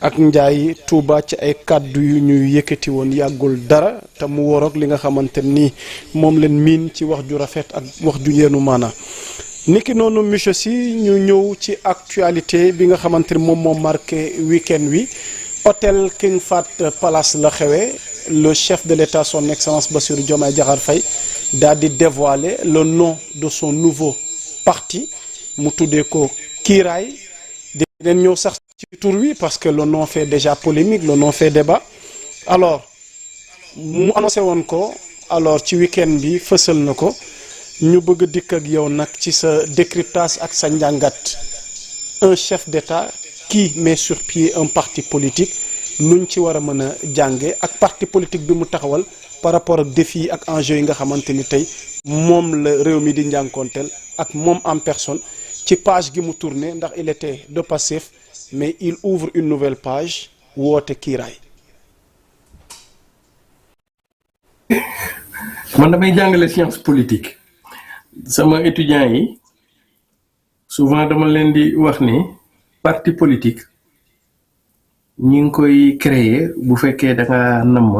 ak Ndiaye Touba ci ay kàddu yu ñuy yëkkati woon yàggul dara te mu woroog li nga xamante ni moom leen miin ci wax ju rafet ak wax ju yeenu maana niki noonu monsieur Sy ñu ñëw ci actualité bi nga xamante ni moom moo marqué week-end wi hôtel King Fahd Palace la xewee le chef de l'État son excellence Bassirou Diomaye Diakhar Faye daal di dévoiler le nom de son nouveau parti mu tuddee ko Kiiraay dinañ ñëw sax ci tur wi parce que le nom fait déjà polémique le nom fait débat alors mu annoncé woon ko alors ci week-end bi fësal na ko ñu bëgg dikk ak yow nag ci sa décryptage ak sa njàngat un chef d'État qui met sur pied un parti politique luñ ci war a mën a jànge ak parti politique bi mu taxawal par rapport ak défis ak enjeux yi nga xamante ni tey moom la réew mi di njànkoonteel ak moom en personne ci page gi mu tourné ndax il était de Pastef mais il ouvre une nouvelle page woote Kiiraay. man damay jàngale science politique sama étudiants yi souvent dama leen di wax ni parti politique ñi ngi koy créer bu fekkee da nga namm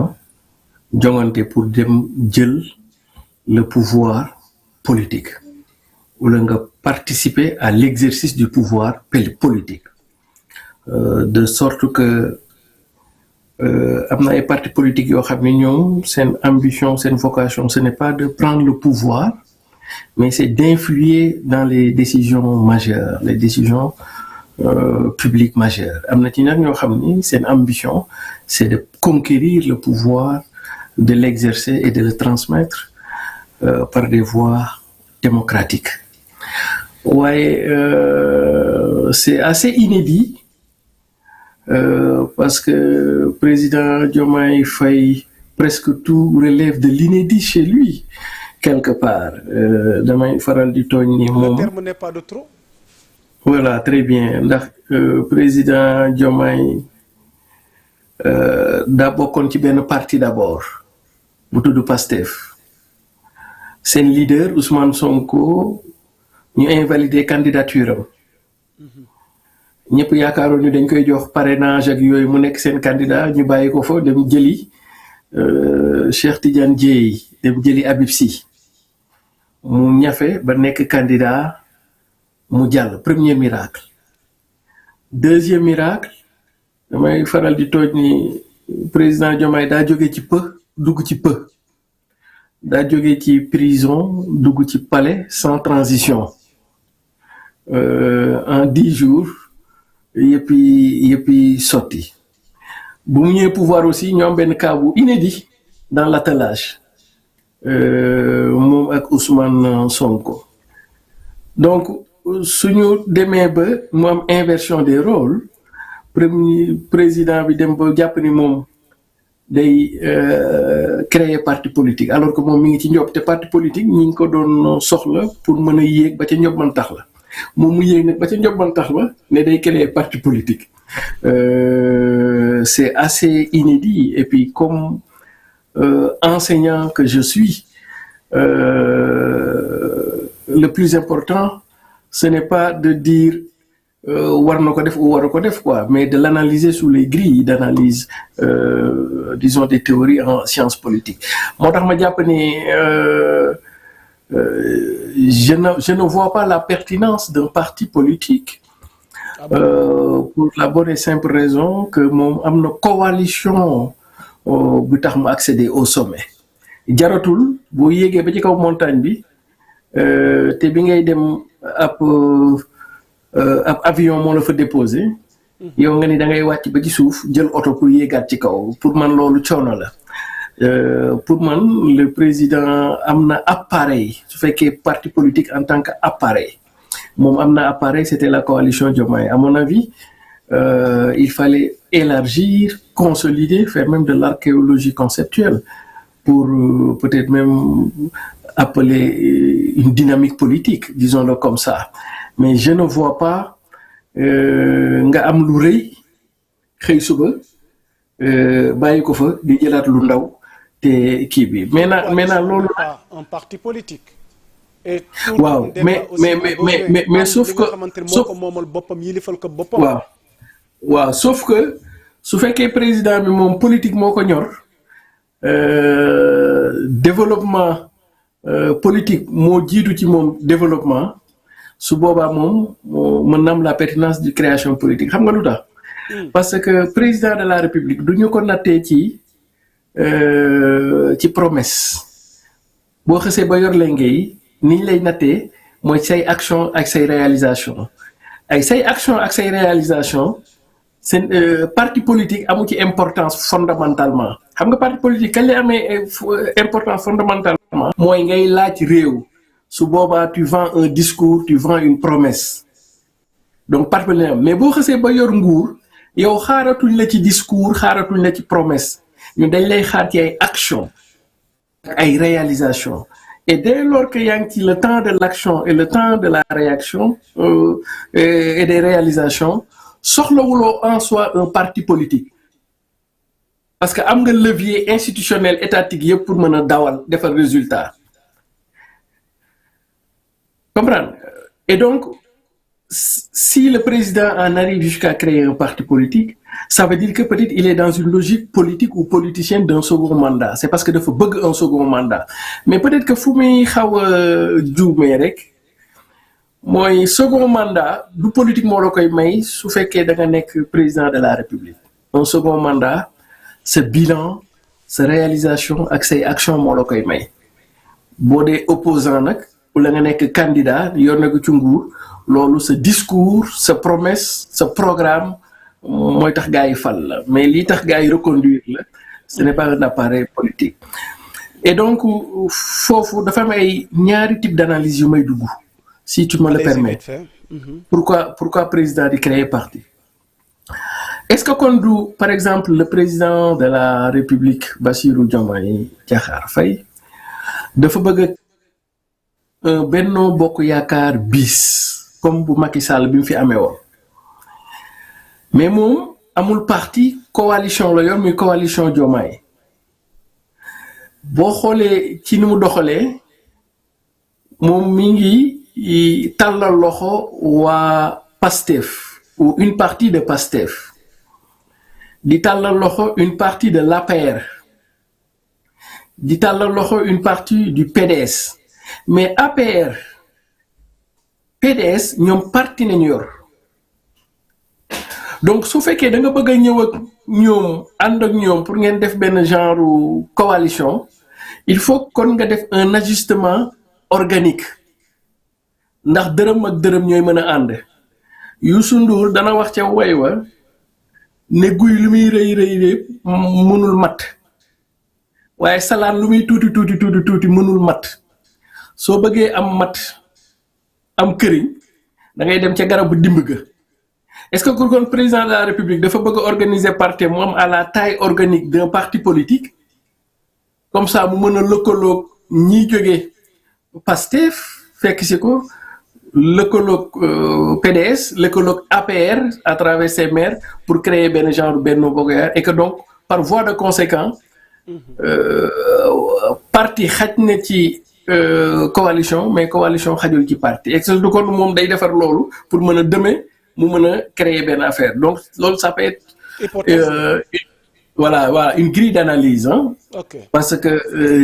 jongante pour dem jël le pouvoir politique wala nga participer à l'exercice du pouvoir politique de sorte que am na ay partis politiques yoo xam ne ñoom seen ambition seen vocation ce n'est pas de prendre le pouvoir mais c'est d'influer dans les décisions majeures les décisions publiques majeures am na ci nag ñoo xam ni seen ambition c'est de conquérir le pouvoir de l'exercer et de le transmettre par des voies démocratiques waaye c'est assez inédit parce que président Diomaye Faye presque tout relève de l'inédit chez lui quelque part damay faral di tooñ ni moom. Le terme n'est pas de trop. Voilà très bien ndax président Diomaye daa bokkoon ci benn parti d'abord bu tudd Pastef seen leader Ousmane Sonko ñu invalider candidature am ñëpp yaakaaroon ni dañ koy jox parrainage ak yooyu mu nekk seen candidat ñu bàyyi ko fa dem jëli Cheikh Tidiane Dièye dem jëli Habib Sy mu ñafe ba nekk candidat mu jàll premier miracle deuxième miracle damay faral di tooj ni président Diomaye daa jóge ci dugg ci daa jóge ci prison dugg ci palais sans transition en 10 jours yëppi sotti bu mu ñëwee pouvoir aussi ñoom benn cas bu inédit dans l'attelage moom ak Ousmane Sonko donc suñu demee ba mu am inversion des rôles premier président bi dem ba jàpp ni moom day créer parti politique alors que moom mi ngi ci njob te parti politique ñi ngi ko doon soxla pour mën a yéeg ba ca njob man tax la moom mu yéeg nag ba ca njob man tax la ne day créer parti politique c'est assez inédit et puis comme enseignant que je suis le plus important ce n'est pas de dire war na ko def ou waru ko def quoi mais de l'analyser sous les grilles d'analyse disons des théories en sciences politiques moo tax ma jàpp ni je ne vois pas la pertinence d'un parti politique pour la bonne et simple raison que moom am na coalition bu tax mu accéder au sommet jaratul boo yéegee ba ci kaw montagne bi te bi ngay dem ab avion moo la fa déposé yow nga ni da ngay wàcc ba ci suuf jël oto pour yéegaat ci kaw pour man loolu coono la pour man le président am na appareil su fekkee parti politique en tant que appareil moom am na appareil c'était la coalition Diomaye à mon avis il fallait élargir consolider faire même de l'archéologie conceptuelle pour peut-être même appeler une dynamique politique disons-le comme ça mais je ne vois pas nga am lu rëy xëy suba bàyyi ko fa di jëlaat lu ndaw te kii bi maintenant loolu un parti politique waaw mais sauf que moo ko moomal boppam yilifal ko boppam waaw sauf que su fekkee président bi moom politique moo ko ñor développement politique moo jiitu ci moom développement su boobaa moom mën na am la pertinence de création politique xam nga lu tax parce que président de la république du ñu ko nattee ci promesse boo xasee ba yor lenge yi ni ñu lay nattee mooy say action ak say réalisation ay say action ak say réalisation seen parti politique amu ci importance fondamentalement xam nga parti politique kañ lay amee importance fondamentalement mooy ngay laaj réew su boobaa tu vends un discours tu vends une promesse donc parti politique mais boo xasee ba yor nguur yow xaaratuñ la ci discours xaaratuñ la ci promesse ñun dañ lay xaar ci ay action ak ay réalisation et dès lors que yaa ngi ci le temps de l'action et le temps de la réaction et des réalisations soxlawuloo en soi un parti politique parce que am nga levier institutionnel étatique yëpp pour mën a dawal defal résultat comprendre et donc si le président en arrive jusqu'à créer un parti politique ça veut dire que peut-être il est dans une logique politique ou politicienne d'un second mandat c'est parce que dafa bëgg un second mandat mais peut-être que fu muy xaw a juumee rek mooy second mandat du politique moo la koy may su fekkee da nga nekk président de la république un second mandat sa bilan sa réalisation ak say action moo la koy may boo dee opposant nag wala nga nekk candidat yor na ko ci nguur loolu sa discours sa promesse sa programme mooy tax gars yi fal la mais lii tax gars yi reconduire la ce n'est pas un appareil politique et donc foofu dafa am ay ñaari type d'analyse yu may dugg si tu me le permets pourquoi président di créer parti est-ce que kon du par exemple le président de la République Bassirou Diomaye Diakhar Faye dafa bëgg Benno Bokk Yaakaar bis comme bu Macky Sall bi mu fi amee woon mais moom amul parti coalition la yor muy coalition Diomaye boo xoolee ci ni mu doxalee moom mi ngi tàllal loxo waa Pastef ou une partie de Pastef di tàllal loxo une partie de l'APR di tàllal loxo une partie du PDS mais APR PDS ñoom parti nañu yor donc su fekkee da nga bëgg a ñëw ak ñoom ànd ak ñoom pour ngeen def benn genre coalition il faut kon nga def un ajustement organique ndax dërëm ak dërëm ñooy mën a ànd Youssou Ndour dana wax ca way wa ne guy lu muy rëy rëy mënul mat waaye salaan lu muy tuuti mënul mat soo bëggee am mat am këriñ da ngay dem ca garabu dimb ga est-ce que kon président de la République dafa bëgg a organiser parti mu am à la taille organique d'un parti politique comme ça mu mën a lëkkaloog ñiy jógee Pastef fekk si ko lëkkaloog PDS lëkkaloog APR à travers ses maires pour créer benn genre Benno Bokk Yaakaar et que donc par voie de conséquent parti xaj na ci coalition mais coalition xajul ci parti et que du kon moom day defar loolu pour mën a demee mu mën a créer benn affaire donc loolu ça peut être voilà une grille d'analyse Okay. parce que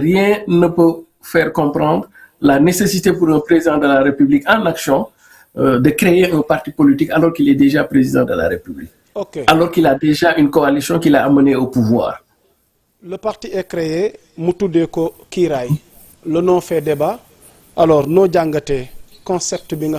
rien ne peut faire comprendre la nécessité pour un président de la République en action de créer un parti politique alors qu'il est déjà président de la République alors qu'il a déjà une coalition qui l'a amené au pouvoir. Le parti est créé mu tuddee ko kiiraay le nom fait débat alors noo jàngatee concept bi nga xam